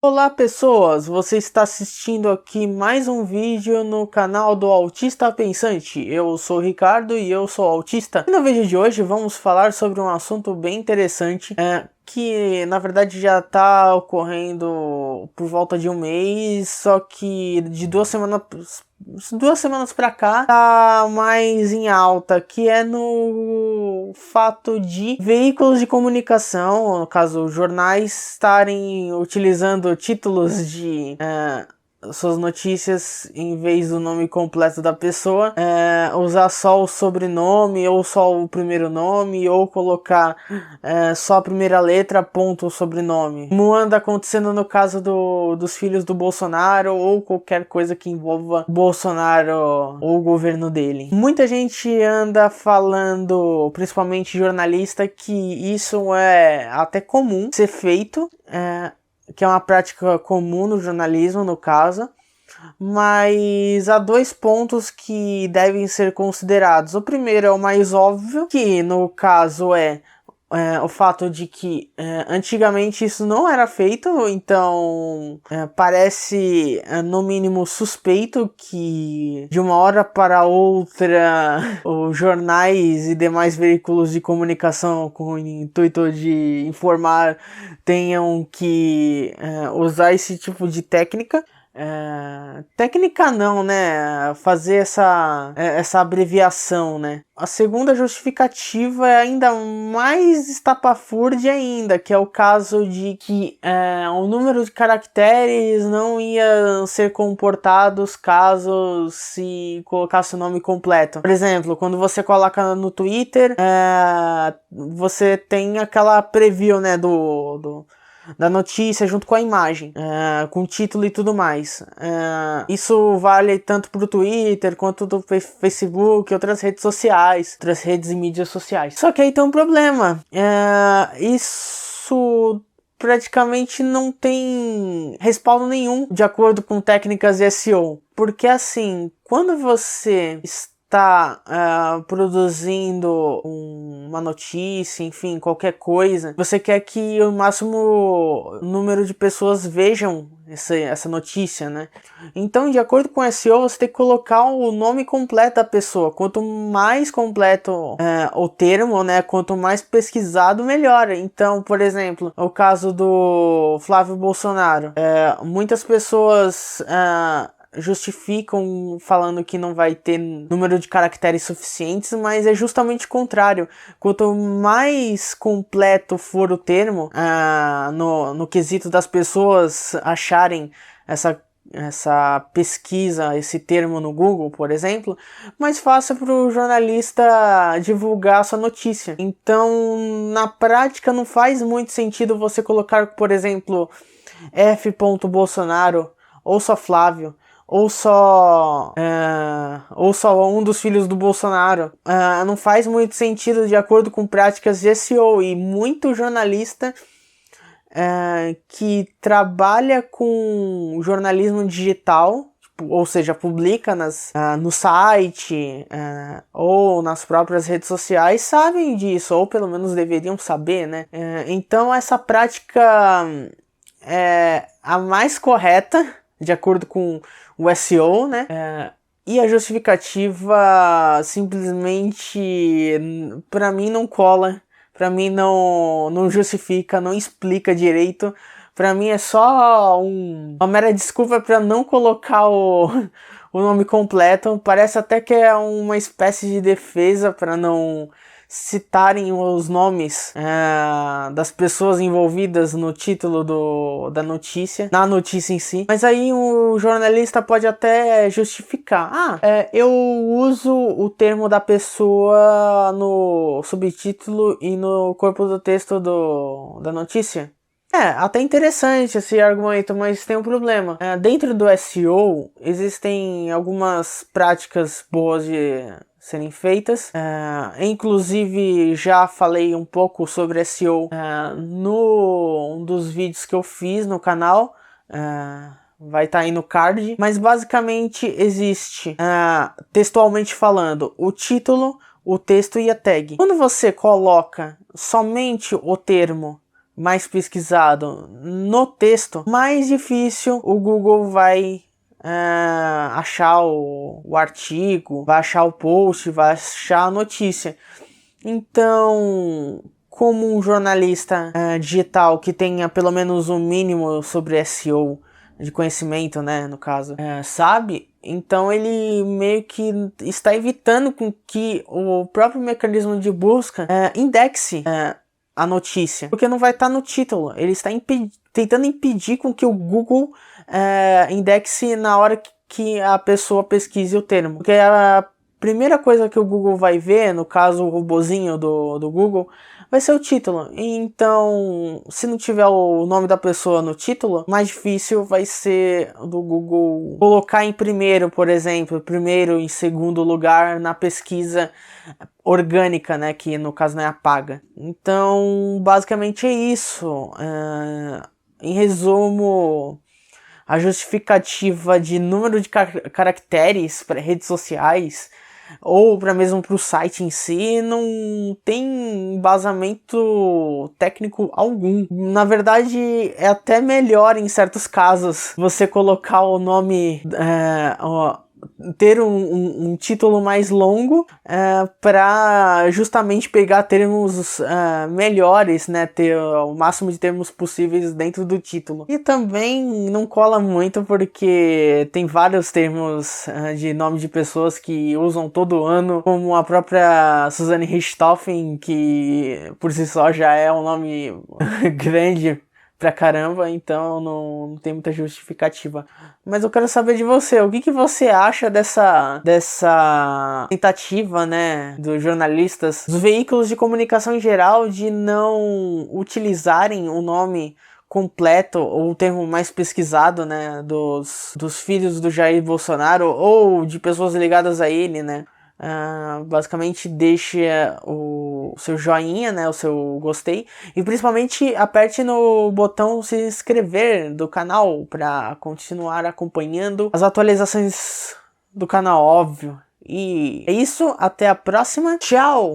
Olá pessoas, você está assistindo aqui mais um vídeo no canal do Autista Pensante. Eu sou o Ricardo e eu sou autista. E no vídeo de hoje vamos falar sobre um assunto bem interessante, que na verdade já está ocorrendo por volta de um mês, só que de duas semanas pra cá tá mais em alta, que é no fato de veículos de comunicação, no caso jornais, estarem utilizando títulos de suas notícias em vez do nome completo da pessoa, usar só o sobrenome ou só o primeiro nome, ou colocar só a primeira letra, ponto, o sobrenome, como anda acontecendo no caso dos filhos do Bolsonaro ou qualquer coisa que envolva Bolsonaro ou o governo dele. Muita gente anda falando, principalmente jornalista, que isso é até comum ser feito, que é uma prática comum no jornalismo, no caso, mas há dois pontos que devem ser considerados. O primeiro é o mais óbvio, que no caso é o fato de que antigamente isso não era feito, então parece no mínimo suspeito que de uma hora para outra os jornais e demais veículos de comunicação com o intuito de informar tenham que usar esse tipo de técnica. Técnica não, né? Fazer essa abreviação, né? A segunda justificativa é ainda mais estapafúrdia ainda, que é o caso de que o número de caracteres não ia ser comportados caso se colocasse o nome completo. Por exemplo, quando você coloca no Twitter, você tem aquela preview, né, da notícia junto com a imagem, com o título e tudo mais. Isso vale tanto para o Twitter quanto do Facebook, outras redes sociais, outras redes e mídias sociais. Só que aí tem um problema. Isso praticamente não tem respaldo nenhum de acordo com técnicas de SEO. Porque assim, quando você está produzindo uma notícia, enfim, qualquer coisa, você quer que o máximo número de pessoas vejam essa notícia, né? Então, de acordo com o SEO, você tem que colocar o nome completo da pessoa. Quanto mais completo o termo, né? Quanto mais pesquisado, melhor. Então, por exemplo, o caso do Flávio Bolsonaro. Muitas pessoas justificam falando que não vai ter número de caracteres suficientes, mas é justamente o contrário. Quanto mais completo for o termo, no quesito das pessoas acharem essa pesquisa, esse termo no Google, por exemplo, mais fácil para o jornalista divulgar a sua notícia. Então, na prática, não faz muito sentido você colocar, por exemplo, F. Bolsonaro, ou só Flávio, ou só um dos filhos do Bolsonaro. Não faz muito sentido de acordo com práticas de SEO, e muito jornalista que trabalha com jornalismo digital, ou seja, publica no site ou nas próprias redes sociais, sabem disso, ou pelo menos deveriam saber, né? Então essa prática é a mais correta, de acordo com o SEO, né? E a justificativa simplesmente, para mim, não cola. Para mim não justifica, não explica direito. Para mim é só uma mera desculpa para não colocar o nome completo. Parece até que é uma espécie de defesa para não citarem os nomes das pessoas envolvidas no título da notícia, na notícia em si. Mas aí o jornalista pode até justificar. Eu uso o termo da pessoa no subtítulo e no corpo do texto da notícia. Até interessante esse argumento, mas tem um problema. Dentro do SEO existem algumas práticas boas de serem feitas. Inclusive já falei um pouco sobre SEO um dos vídeos que eu fiz no canal. Vai estar aí no card. Mas basicamente existe, textualmente falando, o título, o texto e a tag. Quando você coloca somente o termo mais pesquisado no texto, mais difícil o Google vai achar o artigo, vai achar o post, vai achar a notícia. Então, como um jornalista digital que tenha pelo menos um mínimo sobre SEO, de conhecimento, né, no caso, sabe, então ele meio que está evitando com que o próprio mecanismo de busca indexe a notícia, porque não vai estar no título. Ele está tentando impedir com que o Google indexe na hora que a pessoa pesquise o termo, porque a primeira coisa que o Google vai ver, no caso o robozinho do Google, vai ser o título. Então, se não tiver o nome da pessoa no título, mais difícil vai ser do Google colocar em primeiro, por exemplo, primeiro e segundo lugar na pesquisa orgânica, né, que no caso não é a paga. Então, basicamente é isso. Em resumo, a justificativa de número de caracteres para redes sociais ou para mesmo para o site em si não tem embasamento técnico algum. Na verdade, é até melhor em certos casos você colocar o nome ter um título mais longo para justamente pegar termos melhores, né, ter o máximo de termos possíveis dentro do título. E também não cola muito porque tem vários termos de nome de pessoas que usam todo ano, como a própria Susanne Richthofen, que por si só já é um nome grande pra caramba, então não tem muita justificativa. Mas eu quero saber de você, o que você acha dessa tentativa, né, dos jornalistas, dos veículos de comunicação em geral, de não utilizarem o nome completo, ou o termo mais pesquisado, né, dos filhos do Jair Bolsonaro, ou de pessoas ligadas a ele, né? Basicamente deixe o seu joinha, né, o seu gostei, e principalmente aperte no botão se inscrever do canal para continuar acompanhando as atualizações do canal, óbvio. E é isso, até a próxima, tchau!